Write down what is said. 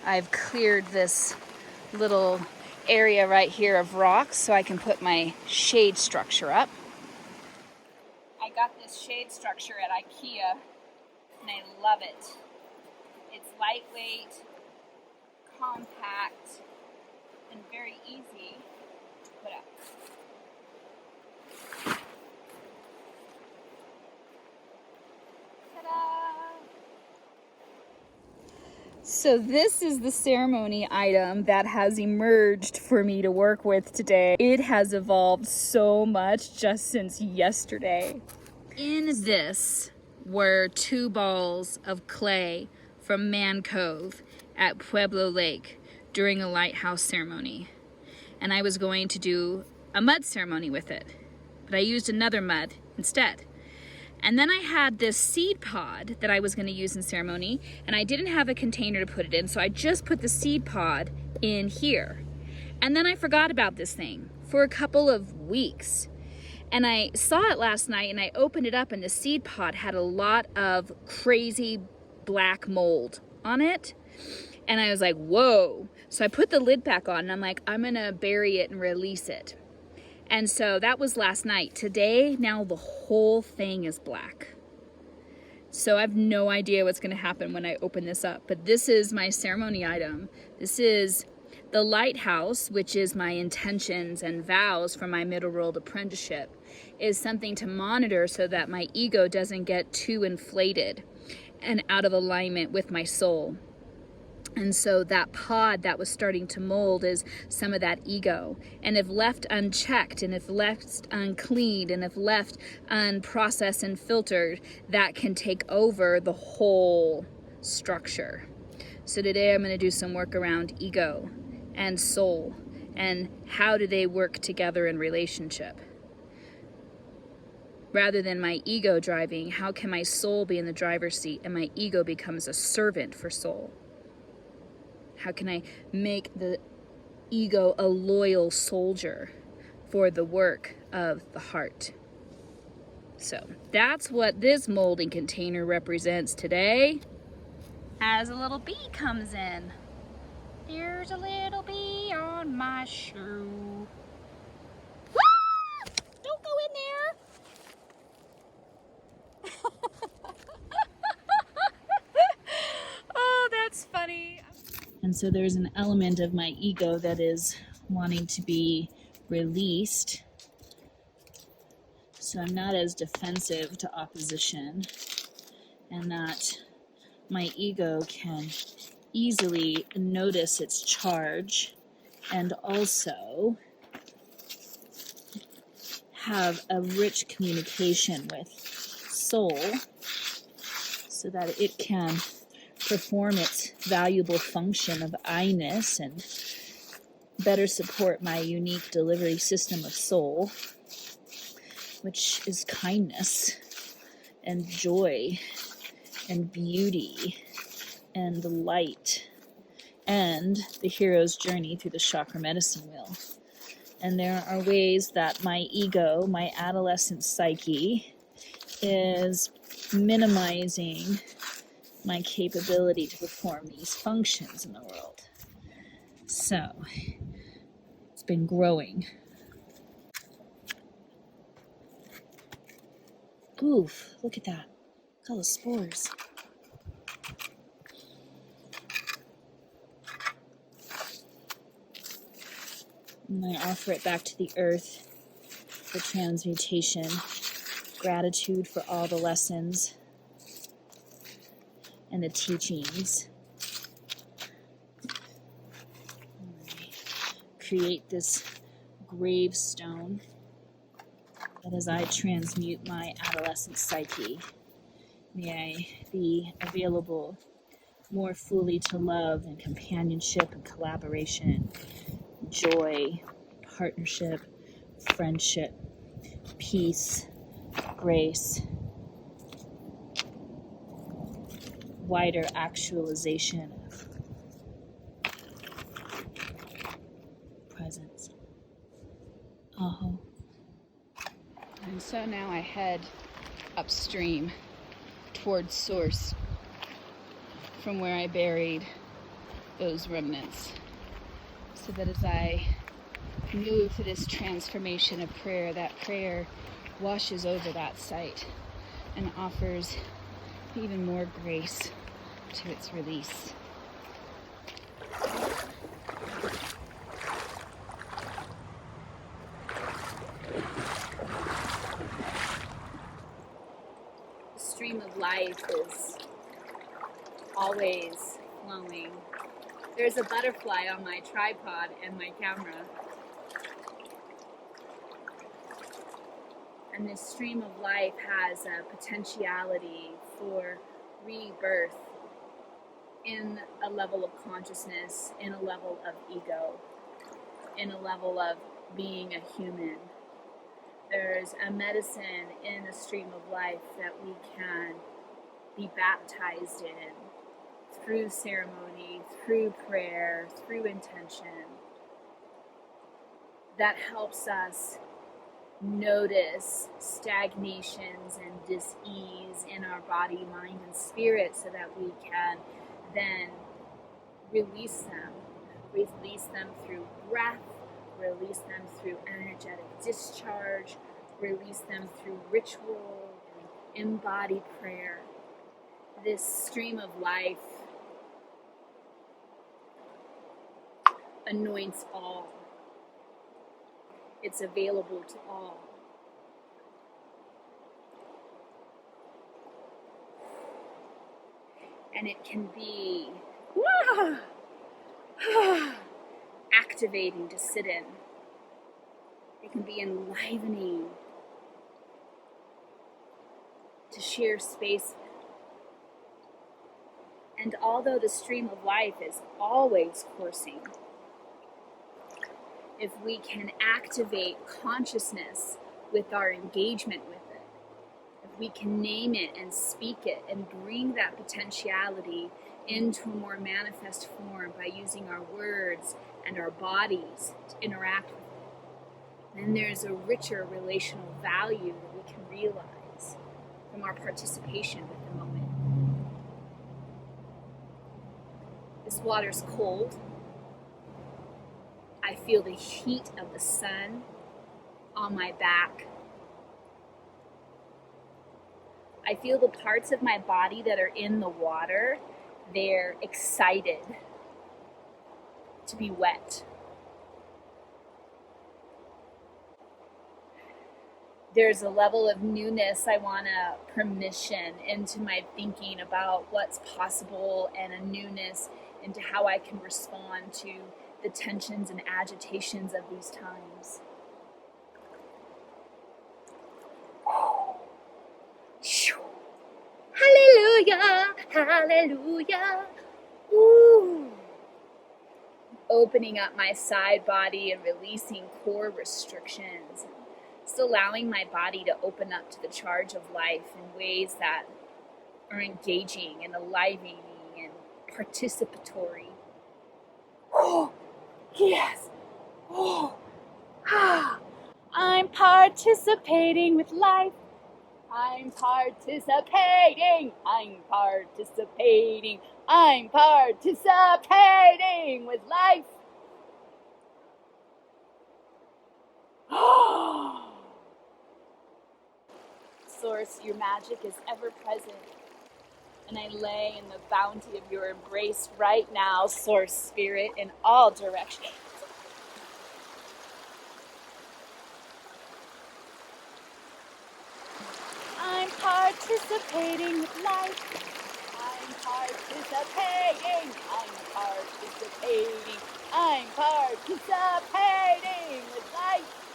I've cleared this little area right here of rocks so I can put my shade structure up. I got this shade structure at IKEA and I love it. It's lightweight, compact, and very easy to put up. So this is the ceremony item that has emerged for me to work with today. It has evolved so much just since yesterday. In this were 2 balls of clay from Man Cove at Pueblo Lake during a lighthouse ceremony. And I was going to do a mud ceremony with it, but I used another mud instead. And then I had this seed pod that I was going to use in ceremony, and I didn't have a container to put it in, so I just put the seed pod in here. And then I forgot about this thing for a couple of weeks. And I saw it last night, and I opened it up, and the seed pod had a lot of crazy black mold on it. And I was like, whoa. So I put the lid back on, and I'm like, I'm going to bury it and release it. And so that was last night. Today, now the whole thing is black. So I have no idea what's going to happen when I open this up. But this is my ceremony item. This is the lighthouse, which is my intentions and vows for my middle world apprenticeship, is something to monitor so that my ego doesn't get too inflated and out of alignment with my soul. And so that pod that was starting to mold is some of that ego. And if left unchecked, and if left uncleaned, and if left unprocessed and filtered, that can take over the whole structure. So today I'm going to do some work around ego and soul, and how do they work together in relationship. Rather than my ego driving, how can my soul be in the driver's seat and my ego becomes a servant for soul? How can I make the ego a loyal soldier for the work of the heart? So that's what this molding container represents today. As a little bee comes in. There's a little bee on my shoe. Ah! Don't go in there. Oh, that's funny. And so there's an element of my ego that is wanting to be released. So I'm not as defensive to opposition, and that my ego can easily notice its charge and also have a rich communication with soul so that it can perform its valuable function of I-ness and better support my unique delivery system of soul, which is kindness and joy and beauty and light and the hero's journey through the chakra medicine wheel. And there are ways that my ego, my adolescent psyche, is minimizing my capability to perform these functions in the world. So, it's been growing. Oof, look at that. Look at all the spores. And I offer it back to the earth for transmutation, gratitude for all the lessons and the teachings. Create this gravestone that as I transmute my adolescent psyche, may I be available more fully to love and companionship and collaboration, joy, partnership, friendship, peace, grace, wider actualization of presence. And so now I head upstream towards source from where I buried those remnants, so that as I move to this transformation of prayer, that prayer washes over that site and offers even more grace to its release. The stream of life is always flowing. There's a butterfly on my tripod and my camera. And this stream of life has a potentiality for rebirth in a level of consciousness, in a level of ego, in a level of being a human. There's a medicine in the stream of life that we can be baptized in through ceremony, through prayer, through intention, that helps us notice stagnations and dis-ease in our body, mind, and spirit, so that we can then release them through breath, release them through energetic discharge, release them through ritual and embodied prayer. This stream of life anoints all. It's available to all. And it can be activating to sit in. It can be enlivening to share space with. And although the stream of life is always coursing, if we can activate consciousness with our engagement with it, if we can name it and speak it and bring that potentiality into a more manifest form by using our words and our bodies to interact with it, then there's a richer relational value that we can realize from our participation with the moment. This water's cold. I feel the heat of the sun on my back. I feel the parts of my body that are in the water, they're excited to be wet. There's a level of newness. I want a permission into my thinking about what's possible, and a newness into how I can respond to the tensions and agitations of these times. Hallelujah, hallelujah. Ooh. Opening up my side body and releasing core restrictions. Just allowing my body to open up to the charge of life in ways that are engaging and enlivening and participatory. Oh, yes. Oh, ah. I'm participating with life. I'm participating. I'm participating. I'm participating with life. Source, your magic is ever present. And I lay in the bounty of your embrace right now, Source Spirit, in all directions. I'm participating with life. I'm participating. I'm participating. I'm participating with life.